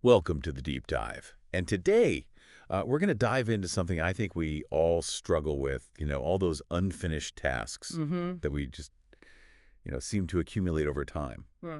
Welcome to the deep dive. And today, we're going to dive into something I think we all struggle with, all those unfinished tasks Mm-hmm. that we just, seem to accumulate over time. Yeah.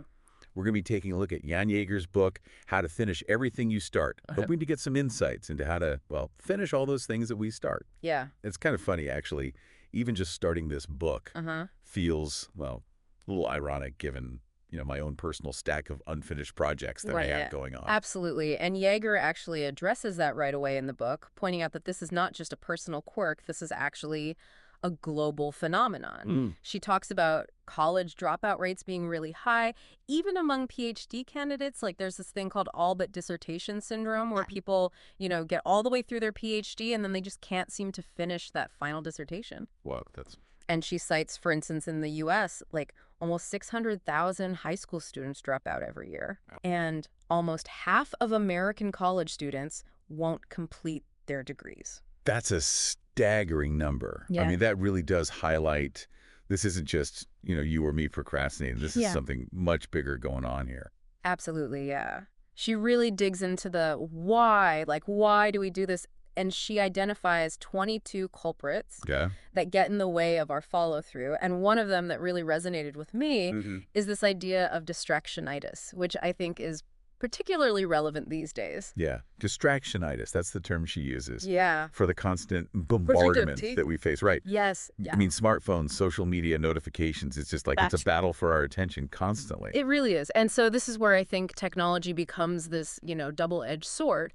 We're going to be taking a look at Jan Yager's book, How to Finish Everything You Start, hoping to get some insights into how to, well, finish all those things that we start. Yeah. It's kind of funny, actually. Even just starting this book Uh-huh. feels, well, a little ironic given, my own personal stack of unfinished projects that I Right. have going on. Absolutely. And Yager actually addresses that right away in the book, pointing out that this is not just a personal quirk, this is actually a global phenomenon. Mm. She talks about college dropout rates being really high, even among PhD candidates. Like there's this thing called all but dissertation syndrome where people, get all the way through their PhD and then they just can't seem to finish that final dissertation. Wow, that's And she cites, for instance, in the US, like almost 600,000 high school students drop out every year. And almost half of American college students won't complete their degrees. That's a staggering number. I Yeah. mean, that really does highlight this isn't just, you or me procrastinating. This is Yeah. something much bigger going on here. Absolutely, yeah. She really digs into the why, like why do we do this? And she identifies 22 culprits Okay. that get in the way of our follow through. And one of them that really resonated with me is this idea of distractionitis, which I think is particularly relevant these days. Yeah. Distractionitis. That's the term she uses Yeah. for the constant bombardment Productivity. that we face. Right. Yes. Yeah. I mean, smartphones, social media, notifications. It's just like it's That's a battle for our attention constantly. It really is. And so this is where I think technology becomes this, double-edged sword.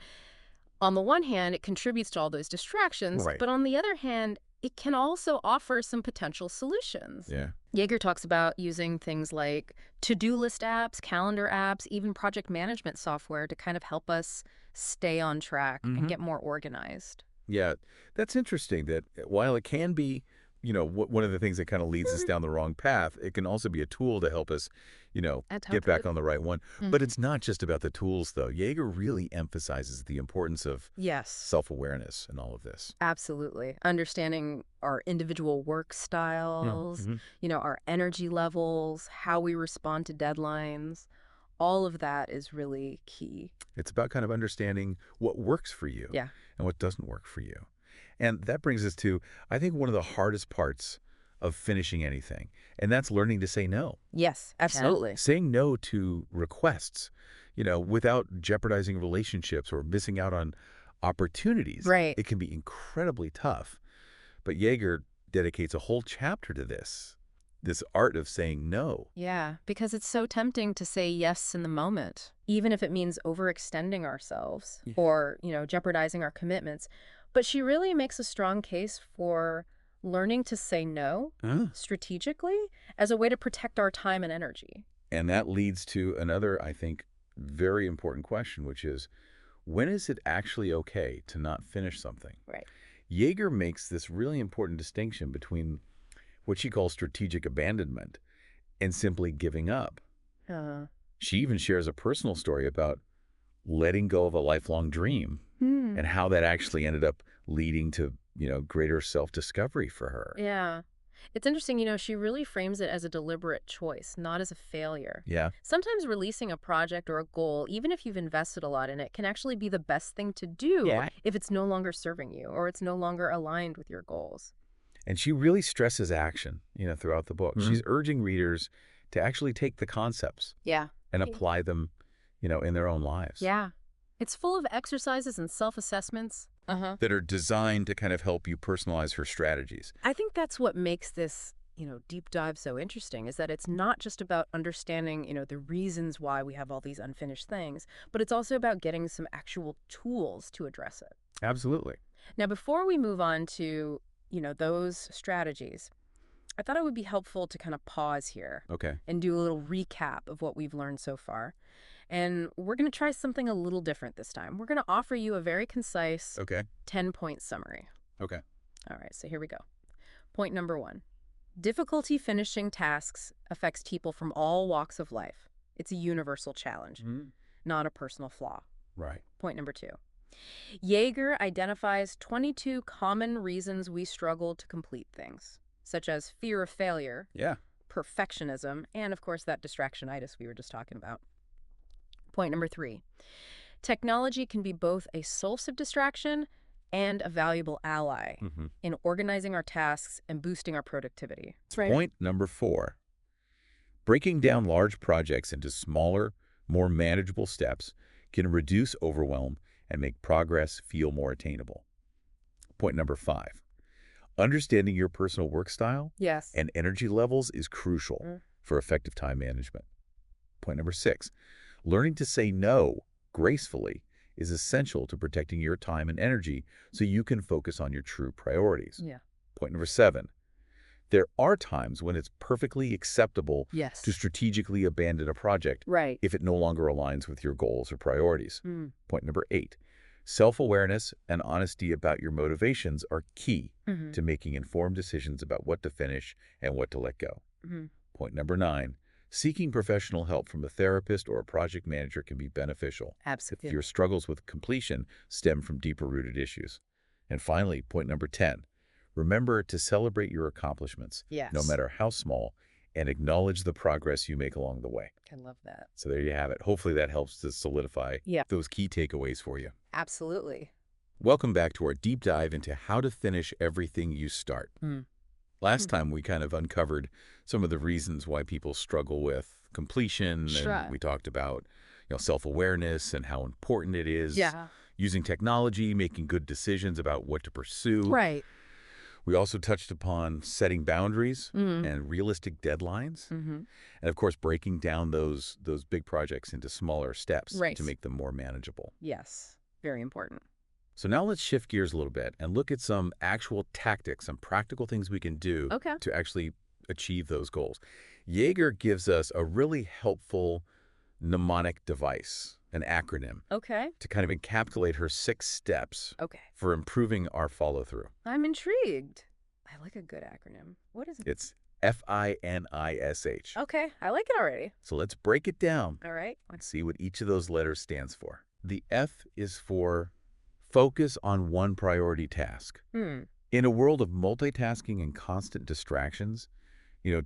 On the one hand, it contributes to all those distractions, Right. but on the other hand, it can also offer some potential solutions. Yeah. Yager talks about using things like to-do list apps, calendar apps, even project management software to kind of help us stay on track and get more organized. Yeah, that's interesting that while it can be, one of the things that kind of leads us down the wrong path, it can also be a tool to help us, get back on the right one. But it's not just about the tools, though. Yager really emphasizes the importance of Yes, self-awareness in all of this. absolutely. Understanding our individual work styles, our energy levels, how we respond to deadlines, all of that is really key. It's about kind of understanding what works for you Yeah. and what doesn't work for you. And that brings us to, I think, one of the hardest parts of finishing anything, and that's learning to say no. Yes, absolutely. Saying no to requests, without jeopardizing relationships or missing out on opportunities. Right. It can be incredibly tough. But Yager dedicates a whole chapter to this art of saying no. Yeah, because it's so tempting to say yes in the moment, even if it means overextending ourselves or, jeopardizing our commitments. But she really makes a strong case for learning to say no strategically as a way to protect our time and energy. And that leads to another, I think, very important question, which is, when is it actually okay to not finish something? Right. Yager makes this really important distinction between what she calls strategic abandonment and simply giving up. She even shares a personal story about letting go of a lifelong dream and how that actually ended up leading to, greater self-discovery for her. Yeah. It's interesting, she really frames it as a deliberate choice, not as a failure. Yeah. Sometimes releasing a project or a goal, even if you've invested a lot in it, can actually be the best thing to do if it's no longer serving you or it's no longer aligned with your goals. And she really stresses action, throughout the book. She's urging readers to actually take the concepts Yeah. and apply them, in their own lives. Yeah. It's full of exercises and self-assessments. That are designed to kind of help you personalize her strategies. I think that's what makes this, deep dive so interesting, is that it's not just about understanding, the reasons why we have all these unfinished things, but it's also about getting some actual tools to address it. Absolutely. Now, before we move on to, those strategies, I thought it would be helpful to kind of pause here Okay. and do a little recap of what we've learned so far. And we're going to try something a little different this time. We're going to offer you a very concise Okay. 10-point summary. Okay. All right, so here we go. Point number 1. Difficulty finishing tasks affects people from all walks of life. It's a universal challenge, not a personal flaw. Right. Point number 2. Yager identifies 22 common reasons we struggle to complete things, such as fear of failure, Yeah. perfectionism, and of course that distractionitis we were just talking about. Point number 3. Technology can be both a source of distraction and a valuable ally in organizing our tasks and boosting our productivity. That's right. Point number 4. Breaking down large projects into smaller, more manageable steps can reduce overwhelm and make progress feel more attainable. Point number 5. Understanding your personal work style Yes. and energy levels is crucial for effective time management. Point number 6. Learning to say no gracefully is essential to protecting your time and energy so you can focus on your true priorities. Yeah. Point number 7. There are times when it's perfectly acceptable Yes. to strategically abandon a project Right. if it no longer aligns with your goals or priorities. Point number 8. Self-awareness and honesty about your motivations are key to making informed decisions about what to finish and what to let go. Point number 9. Seeking professional help from a therapist or a project manager can be beneficial Absolutely. if your struggles with completion stem from deeper-rooted issues. And finally, point number 10. Remember to celebrate your accomplishments, Yes. no matter how small, and acknowledge the progress you make along the way. I love that. So there you have it. Hopefully that helps to solidify those key takeaways for you. Absolutely. Welcome back to our deep dive into how to finish everything you start. Last time we kind of uncovered some of the reasons why people struggle with completion, and we talked about self-awareness and how important it is. Using technology, making good decisions about what to pursue. Right. We also touched upon setting boundaries and realistic deadlines. And of course, breaking down those big projects into smaller steps to make them more manageable. Yes. Very important. So now let's shift gears a little bit and look at some actual tactics, some practical things we can do to actually achieve those goals. Yager gives us a really helpful mnemonic device, an acronym, to kind of encapsulate her 6 steps for improving our follow-through. I'm intrigued. I like a good acronym. What is it? It's FINISH. Okay, I like it already. So let's break it down. All right. And see what each of those letters stands for. The F is for focus on one priority task. In a world of multitasking and constant distractions,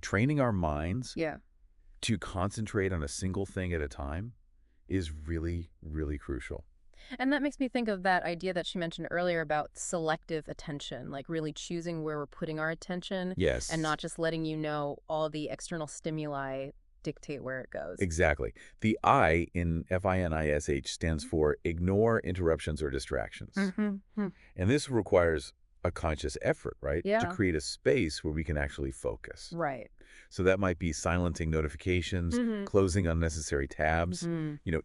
training our minds to concentrate on a single thing at a time is really, really crucial. And that makes me think of that idea that she mentioned earlier about selective attention, like really choosing where we're putting our attention. Yes. And not just letting all the external stimuli dictate where it goes. Exactly. The I in FINISH stands for ignore interruptions or distractions. And this requires a conscious effort, right? Yeah. To create a space where we can actually focus. Right. So that might be silencing notifications, closing unnecessary tabs,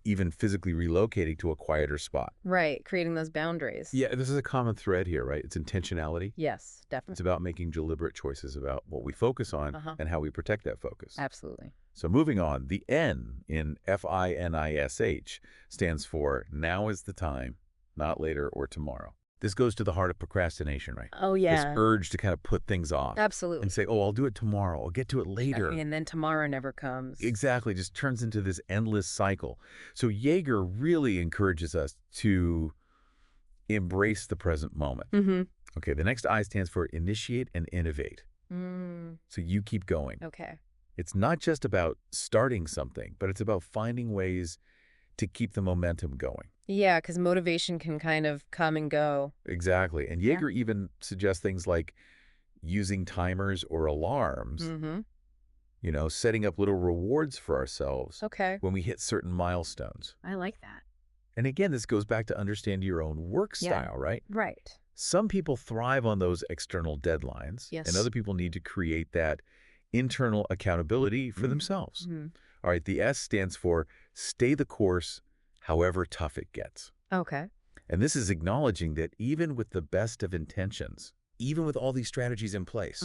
even physically relocating to a quieter spot. Right. Creating those boundaries. Yeah, this is a common thread here, right? It's intentionality. Yes, definitely. It's about making deliberate choices about what we focus on and how we protect that focus. Absolutely. So moving on, the N in FINISH stands for now is the time, not later or tomorrow. This goes to the heart of procrastination, right? Oh, yeah. This urge to kind of put things off. Absolutely. And say, oh, I'll do it tomorrow. I'll get to it later. And then tomorrow never comes. Exactly. Just turns into this endless cycle. So Yager really encourages us to embrace the present moment. Okay, the next I stands for initiate and innovate. So you keep going. Okay. It's not just about starting something, but it's about finding ways to keep the momentum going. Yeah, because motivation can kind of come and go. Exactly. And Yager even suggests things like using timers or alarms, setting up little rewards for ourselves when we hit certain milestones. I like that. And again, this goes back to understand your own work style, right? Right. Some people thrive on those external deadlines, and other people need to create that internal accountability for themselves. All right, the S stands for stay the course, however tough it gets. Okay. And this is acknowledging that even with the best of intentions, even with all these strategies in place,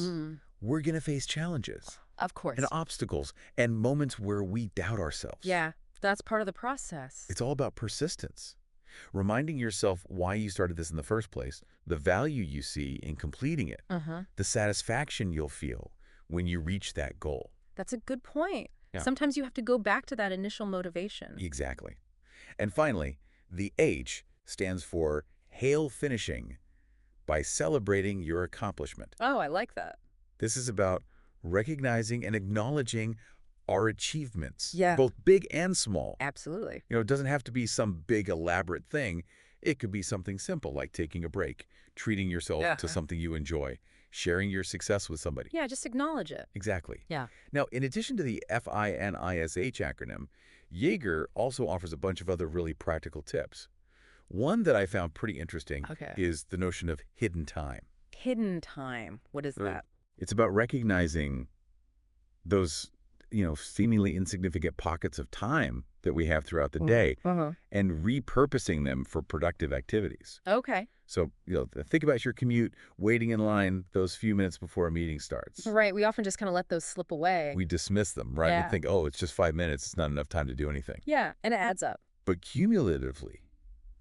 we're going to face challenges. Of course. And obstacles and moments where we doubt ourselves. Yeah, that's part of the process. It's all about persistence. Reminding yourself why you started this in the first place, the value you see in completing it, the satisfaction you'll feel when you reach that goal. That's a good point. Yeah. Sometimes you have to go back to that initial motivation. Exactly. And finally, the H stands for hail finishing by celebrating your accomplishment. Oh, I like that. This is about recognizing and acknowledging our achievements, Yeah. both big and small. Absolutely. It doesn't have to be some big elaborate thing. It could be something simple like taking a break, treating yourself to something you enjoy, sharing your success with somebody. Yeah, just acknowledge it. Exactly. Yeah. Now, in addition to the FINISH acronym, Yager also offers a bunch of other really practical tips. One that I found pretty interesting Okay. is the notion of hidden time. Hidden time. What is that? It's about recognizing those, seemingly insignificant pockets of time that we have throughout the day and repurposing them for productive activities. Okay. So, think about your commute, waiting in line those few minutes before a meeting starts. Right. We often just kind of let those slip away. We dismiss them, right? Yeah. We think, oh, it's just 5 minutes. It's not enough time to do anything. Yeah, and it adds up. But cumulatively,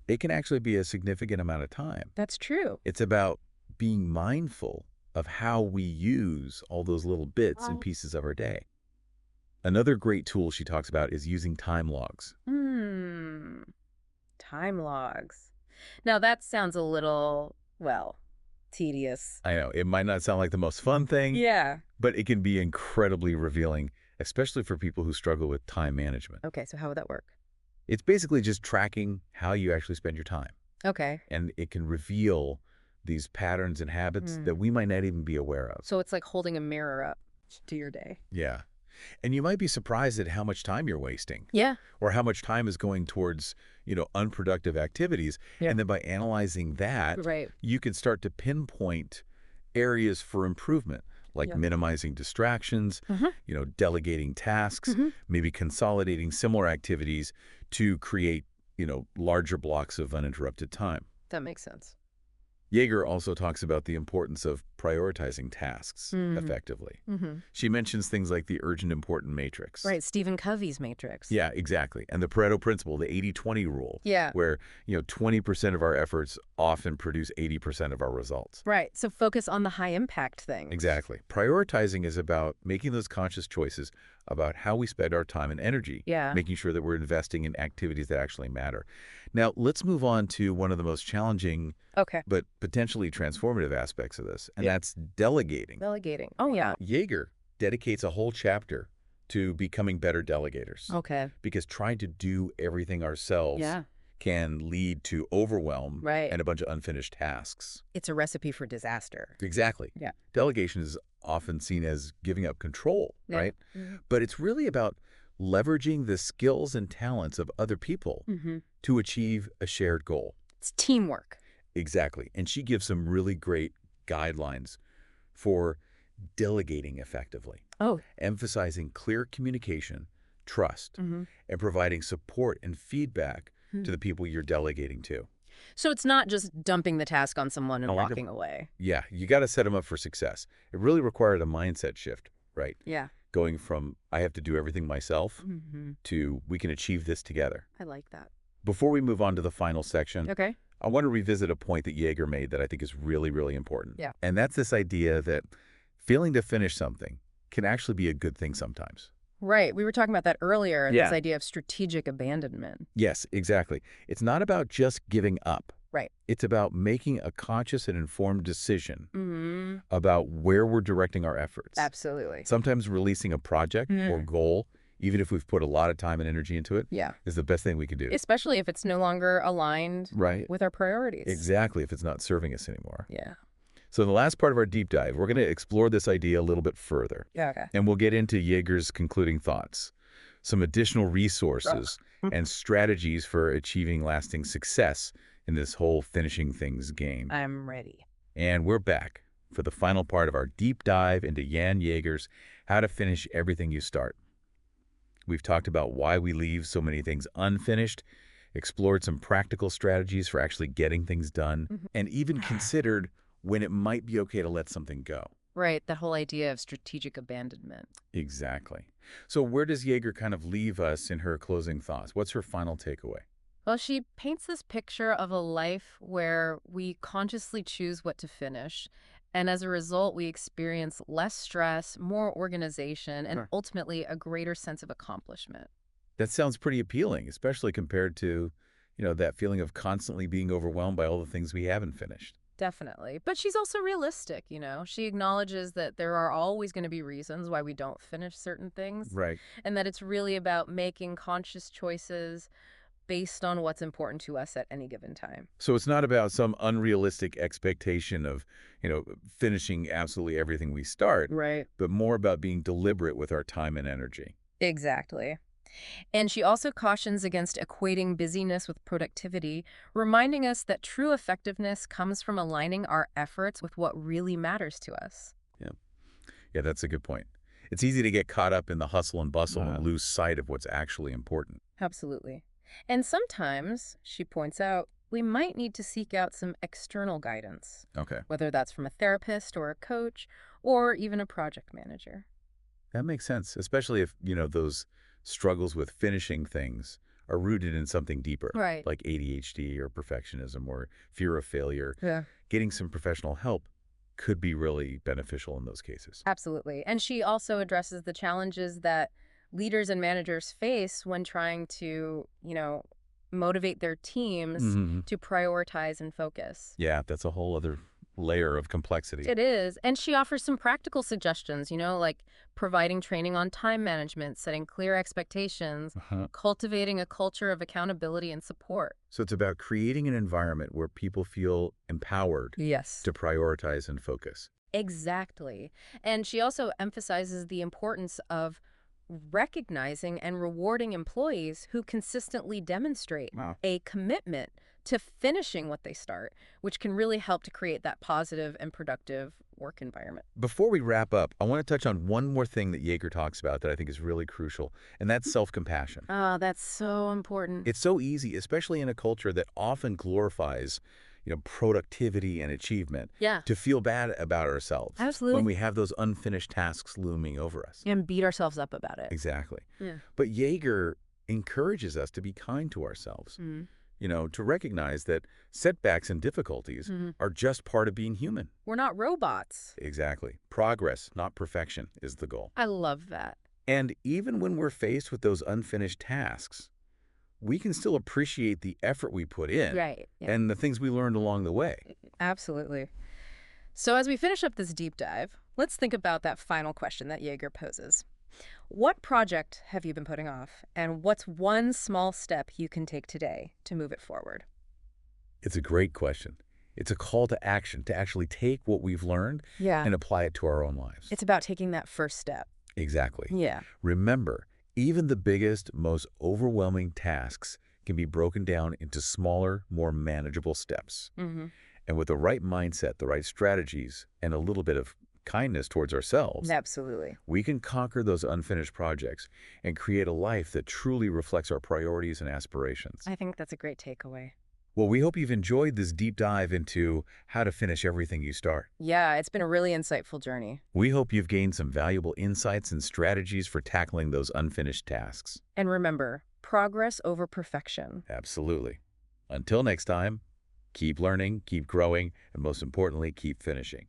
it can actually be a significant amount of time. That's true. It's about being mindful of how we use all those little bits and pieces of our day. Another great tool she talks about is using time logs. Time logs. Now that sounds a little, tedious. I know, it might not sound like the most fun thing, Yeah. but it can be incredibly revealing, especially for people who struggle with time management. Okay, so how would that work? It's basically just tracking how you actually spend your time. Okay. And it can reveal these patterns and habits that we might not even be aware of. So it's like holding a mirror up to your day. Yeah. And you might be surprised at how much time you're wasting. Yeah. Or how much time is going towards, unproductive activities. Yeah. And then by analyzing that, Right. you can start to pinpoint areas for improvement, like minimizing distractions, delegating tasks, maybe consolidating similar activities to create, larger blocks of uninterrupted time. That makes sense. Yager also talks about the importance of prioritizing tasks effectively. She mentions things like the urgent important matrix. Right, Stephen Covey's matrix. Yeah, exactly. And the Pareto principle, the 80-20 rule. Yeah. Where, 20% of our efforts often produce 80% of our results. Right, so focus on the high impact things. Exactly. Prioritizing is about making those conscious choices about how we spend our time and energy. Yeah. Making sure that we're investing in activities that actually matter. Now, let's move on to one of the most challenging but potentially transformative aspects of this, and that's delegating. Delegating. Oh, yeah. Yager dedicates a whole chapter to becoming better delegators. Okay. Because trying to do everything ourselves can lead to overwhelm and a bunch of unfinished tasks. It's a recipe for disaster. Exactly. Yeah. Delegation is often seen as giving up control, right? But it's really about leveraging the skills and talents of other people to achieve a shared goal. It's teamwork. Exactly. And she gives some really great guidelines for delegating effectively. Oh. Emphasizing clear communication, trust, and providing support and feedback to the people you're delegating to. So it's not just dumping the task on someone and walking away. Yeah, you got to set them up for success. It really required a mindset shift, right? Yeah. Going from I have to do everything myself to we can achieve this together. I like that. Before we move on to the final section, Okay. I want to revisit a point that Yager made that I think is really, really important. Yeah. And that's this idea that failing to finish something can actually be a good thing sometimes. Right. We were talking about that earlier, this idea of strategic abandonment. Yes, exactly. It's not about just giving up. Right. It's about making a conscious and informed decision about where we're directing our efforts. Absolutely. Sometimes releasing a project or goal, even if we've put a lot of time and energy into it, is the best thing we could do. Especially if it's no longer aligned with our priorities. Exactly, if it's not serving us anymore. Yeah. So in the last part of our deep dive, we're going to explore this idea a little bit further. Yeah, okay. And we'll get into Yager's concluding thoughts, some additional resources, and strategies for achieving lasting success in this whole finishing things game. I'm ready. And we're back for the final part of our deep dive into Jan Yager's How to Finish Everything You Start. We've talked about why we leave so many things unfinished, explored some practical strategies for actually getting things done, and even considered when it might be okay to let something go. Right, that whole idea of strategic abandonment. Exactly. So where does Yager kind of leave us in her closing thoughts? What's her final takeaway? Well, she paints this picture of a life where we consciously choose what to finish, and as a result, we experience less stress, more organization, and ultimately a greater sense of accomplishment. That sounds pretty appealing, especially compared to, that feeling of constantly being overwhelmed by all the things we haven't finished. Definitely. But she's also realistic, you know? She acknowledges that there are always going to be reasons why we don't finish certain things, Right. and that it's really about making conscious choices based on what's important to us at any given time. So it's not about some unrealistic expectation of, finishing absolutely everything we start, Right. but more about being deliberate with our time and energy. Exactly. And she also cautions against equating busyness with productivity, reminding us that true effectiveness comes from aligning our efforts with what really matters to us. Yeah. Yeah, that's a good point. It's easy to get caught up in the hustle and bustle and lose sight of what's actually important. Absolutely. And sometimes, she points out, we might need to seek out some external guidance, Okay. whether that's from a therapist or a coach or even a project manager. That makes sense, especially if, those struggles with finishing things are rooted in something deeper, Right. like ADHD or perfectionism or fear of failure. Yeah. Getting some professional help could be really beneficial in those cases. Absolutely. And she also addresses the challenges that leaders and managers face when trying to, motivate their teams Hmm. to prioritize and focus. Yeah, that's a whole other layer of complexity. It is. And she offers some practical suggestions, like providing training on time management, setting clear expectations, Uh-huh. cultivating a culture of accountability and support. So it's about creating an environment where people feel empowered Yes. to prioritize and focus. Exactly. And she also emphasizes the importance of recognizing and rewarding employees who consistently demonstrate Wow. a commitment to finishing what they start, which can really help to create that positive and productive work environment. Before we wrap up, I want to touch on one more thing that Yager talks about that I think is really crucial, and that's self-compassion. Oh, that's so important. It's so easy, especially in a culture that often glorifies, productivity and achievement, Yeah. to feel bad about ourselves Absolutely. when we have those unfinished tasks looming over us. And beat ourselves up about it. Exactly. Yeah. But Yager encourages us to be kind to ourselves, Mm. to recognize that setbacks and difficulties Mhm. are just part of being human. We're not robots. Exactly. Progress, not perfection, is the goal. I love that. And even when we're faced with those unfinished tasks, we can still appreciate the effort we put in Right. Yeah. and the things we learned along the way. Absolutely. So as we finish up this deep dive, let's think about that final question that Jaeger poses. What project have you been putting off, and what's one small step you can take today to move it forward? It's a great question. It's a call to action to actually take what we've learned Yeah. and apply it to our own lives. It's about taking that first step. Exactly. Yeah. Remember, even the biggest, most overwhelming tasks can be broken down into smaller, more manageable steps. Mm-hmm. And with the right mindset, the right strategies, and a little bit of kindness towards ourselves, Absolutely. we can conquer those unfinished projects and create a life that truly reflects our priorities and aspirations. I think that's a great takeaway. Well, we hope you've enjoyed this deep dive into how to finish everything you start. Yeah, it's been a really insightful journey. We hope you've gained some valuable insights and strategies for tackling those unfinished tasks. And remember, progress over perfection. Absolutely. Until next time, keep learning, keep growing, and most importantly, keep finishing.